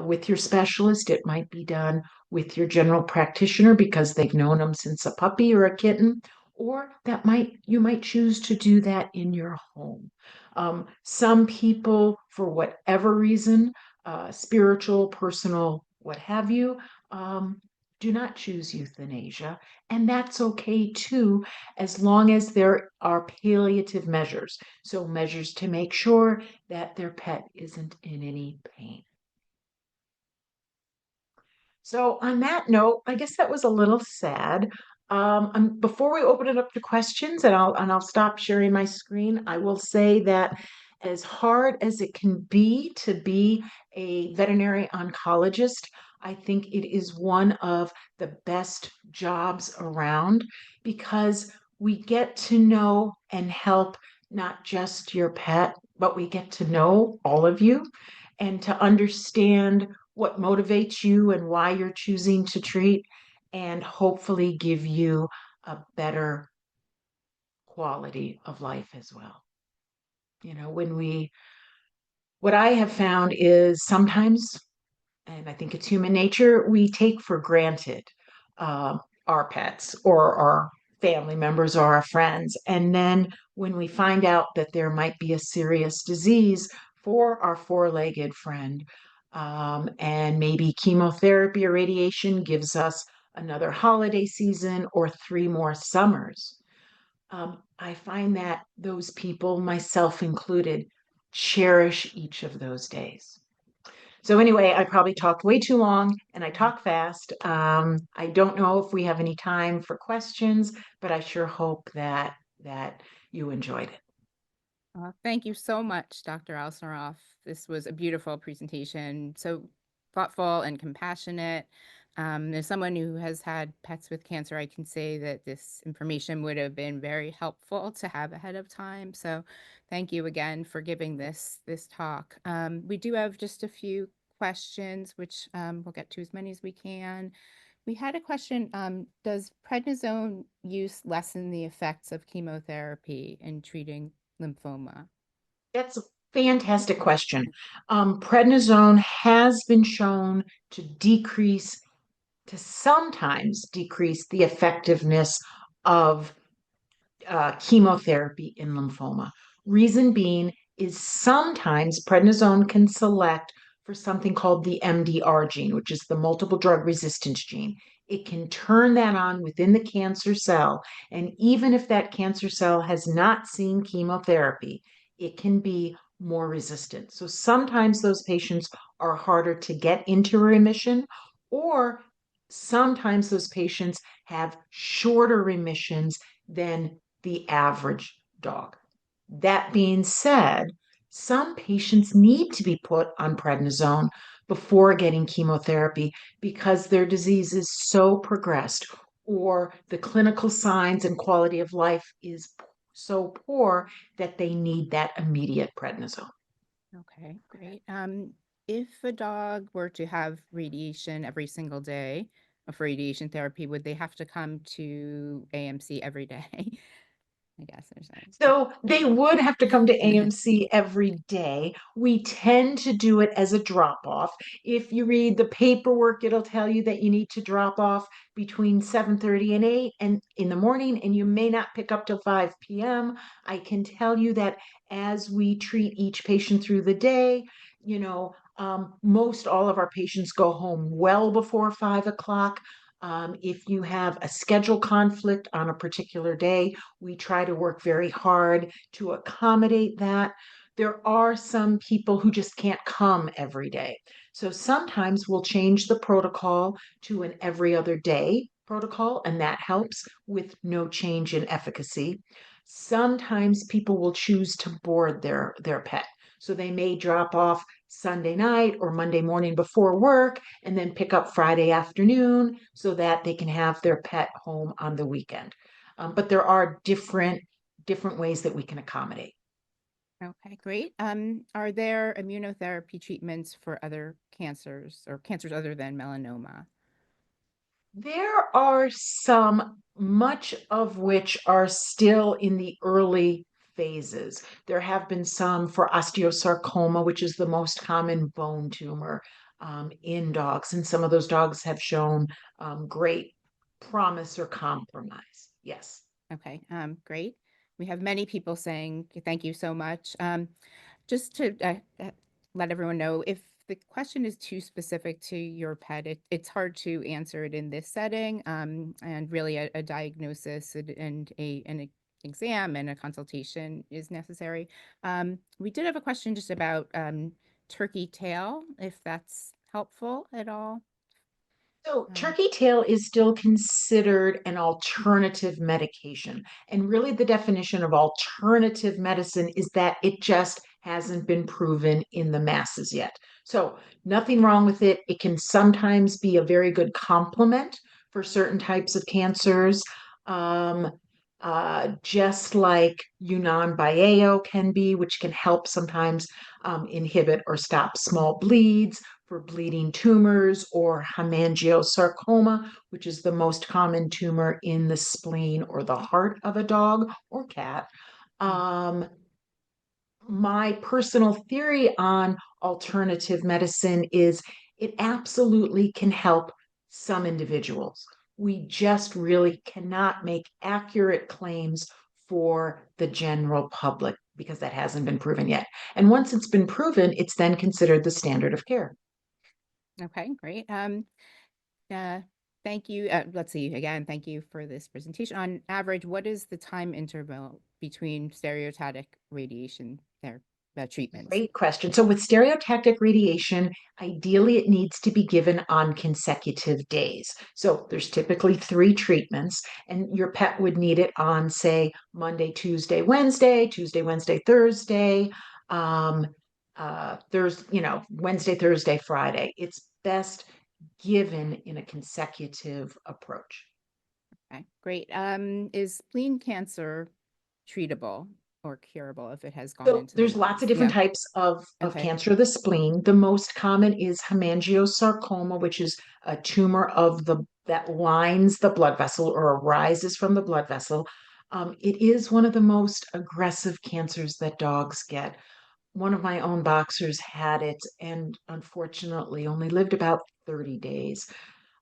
with your specialist. It might be done with your general practitioner because they've known them since a puppy or a kitten, or that might you might choose to do that in your home. Some people, for whatever reason, spiritual, personal, what have you, do not choose euthanasia, and that's okay too, as long as there are palliative measures. So, measures to make sure that their pet isn't in any pain. So, on that note, I guess that was a little sad. Before we open it up to questions, and I'll stop sharing my screen, I will say that as hard as it can be to be a veterinary oncologist, I think it is one of the best jobs around because we get to know and help not just your pet, but we get to know all of you and to understand what motivates you and why you're choosing to treat, and hopefully give you a better quality of life as well. You know, when we What I have found is sometimes, and I think it's human nature, we take for granted uh, our pets or our family members or our friends. And then when we find out that there might be a serious disease for our four-legged friend, and maybe chemotherapy or radiation gives us another holiday season or three more summers, I find that those people, myself included, cherish each of those days. So anyway, I probably talked way too long and I talk fast. I don't know if we have any time for questions, but I sure hope that you enjoyed it. Thank you so much, Dr. Alsarraf. This was a beautiful presentation, so thoughtful and compassionate. As someone who has had pets with cancer, I can say that this information would have been very helpful to have ahead of time. So thank you again for giving this talk. We do have just a few questions, which we'll get to as many as we can. We had a question, does prednisone use lessen the effects of chemotherapy in treating lymphoma? That's a fantastic question. Prednisone has been shown to sometimes decrease the effectiveness of chemotherapy in lymphoma. Reason being is sometimes prednisone can select for something called the MDR gene, which is the multiple drug resistance gene. It can turn that on within the cancer cell. And even if that cancer cell has not seen chemotherapy, it can be more resistant. So sometimes those patients are harder to get into remission, or sometimes those patients have shorter remissions than the average dog. That being said, some patients need to be put on prednisone before getting chemotherapy because their disease is so progressed or the clinical signs and quality of life is so poor that they need that immediate prednisone. Okay, great. If a dog were to have radiation every single day for radiation therapy, would they have to come to AMC every day? I guess there's So they would have to come to AMC every day. We tend to do it as a drop off. If you read the paperwork, it'll tell you that you need to drop off between 7:30 and 8 and in the morning, and you may not pick up till 5 p.m. I can tell you that as we treat each patient through the day, most all of our patients go home well before 5 o'clock. If you have a schedule conflict on a particular day, we try to work very hard to accommodate that. There are some people who just can't come every day. So sometimes we'll change the protocol to an every other day protocol, and that helps with no change in efficacy. Sometimes people will choose to board their pet. So they may drop off Sunday night or Monday morning before work and then pick up Friday afternoon so that they can have their pet home on the weekend. But there are different ways that we can accommodate. okay, great. Are there immunotherapy treatments for other cancers or cancers other than melanoma? There are some, much of which are still in the early phases. There have been some for osteosarcoma, which is the most common bone tumor in dogs, and some of those dogs have shown great promise or compromise. Yes. Okay, great. We have many people saying thank you so much. Just to let everyone know, if the question is too specific to your pet, it's hard to answer it in this setting. And really, a diagnosis and an exam and a consultation is necessary. We did have a question just about turkey tail, if that's helpful at all. So, Um, turkey tail is still considered an alternative medication. And really, the definition of alternative medicine is that it just hasn't been proven in the masses yet. So, nothing wrong with it. It can sometimes be a very good complement for certain types of cancers, um, just like Yunnan Baeo can be, which can help sometimes inhibit or stop small bleeds for bleeding tumors, or hemangiosarcoma, which is the most common tumor in the spleen or the heart of a dog or cat. Um, My personal theory on alternative medicine is it absolutely can help some individuals. We just really cannot make accurate claims for the general public because that hasn't been proven yet. And once it's been proven, it's then considered the standard of care. Okay, great. Uh, thank you. Let's see, again, thank you for this presentation. On average, what is the time interval between stereotactic radiation treatments? Great question. So, with stereotactic radiation, ideally it needs to be given on consecutive days. So, there's typically 3 treatments, and your pet would need it on, say, Monday, Tuesday, Wednesday, Tuesday, Wednesday, Thursday, um, Wednesday, Thursday, Friday. It's best given in a consecutive approach. Okay, great. Is spleen cancer treatable or curable if it has gone So into the there's lots of lungs? different Yeah. types of Okay. cancer of the spleen. The most common is hemangiosarcoma, which is a tumor of the that lines the blood vessel or arises from the blood vessel. It is one of the most aggressive cancers that dogs get. One of my own boxers had it and unfortunately only lived about 30 days.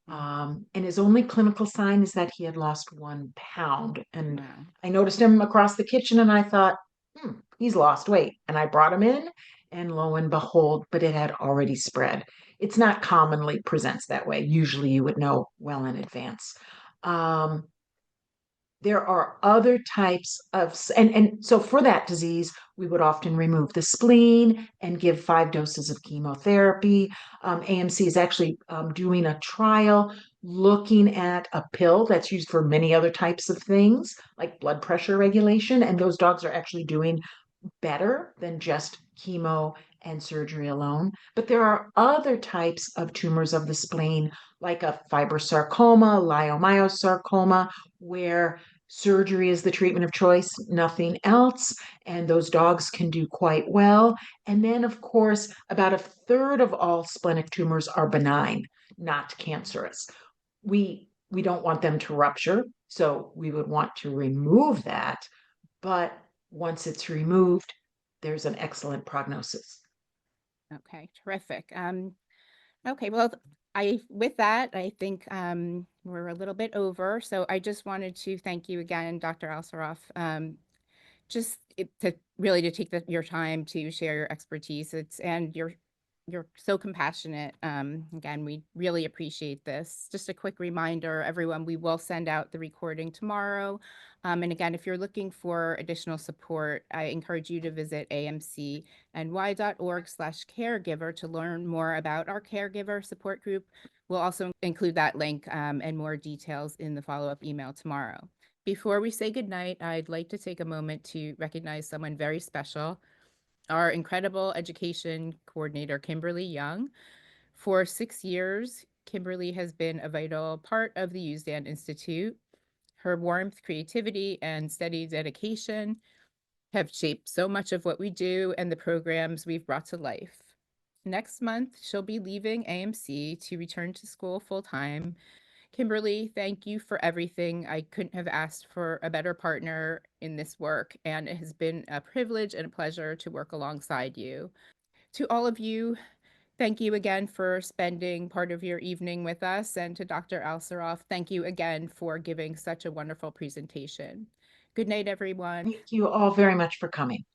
Mm, And his only clinical sign is that he had lost 1 pound. And wow. I noticed him across the kitchen and I thought, he's lost weight. And I brought him in, and lo and behold, but it had already spread. It's not commonly presents that way. Usually you would know well in advance. Um, there are other types of, and so for that disease, we would often remove the spleen and give 5 doses of chemotherapy. AMC is actually doing a trial looking at a pill that's used for many other types of things, like blood pressure regulation, and those dogs are actually doing better than just chemo and surgery alone. But there are other types of tumors of the spleen, like a fibrosarcoma, leiomyosarcoma, where surgery is the treatment of choice, nothing else. And those dogs can do quite well. And then, of course, about a third of all splenic tumors are benign, not cancerous. We don't want them to rupture, so we would want to remove that, but once it's removed, there's an excellent prognosis. Okay, terrific. Okay, well, with that, I think we're a little bit over. So I just wanted to thank you again, Dr. Alsarraf, to really to take your time to share your expertise. And you're so compassionate. Again, we really appreciate this. Just a quick reminder, everyone, we will send out the recording tomorrow. And again, if you're looking for additional support, I encourage you to visit amcny.org/caregiver to learn more about our caregiver support group. We'll also include that link and more details in the follow-up email tomorrow. Before we say goodnight, I'd like to take a moment to recognize someone very special, our incredible education coordinator, Kimberly Young. For 6 years, Kimberly has been a vital part of the Usedan Institute. Her warmth, creativity, and steady dedication have shaped so much of what we do and the programs we've brought to life. Next month, she'll be leaving AMC to return to school full time. Kimberly, thank you for everything. I couldn't have asked for a better partner in this work, and it has been a privilege and a pleasure to work alongside you. To all of you, thank you again for spending part of your evening with us. And to Dr. Alsarraf, thank you again for giving such a wonderful presentation. Good night, everyone. Thank you all very much for coming.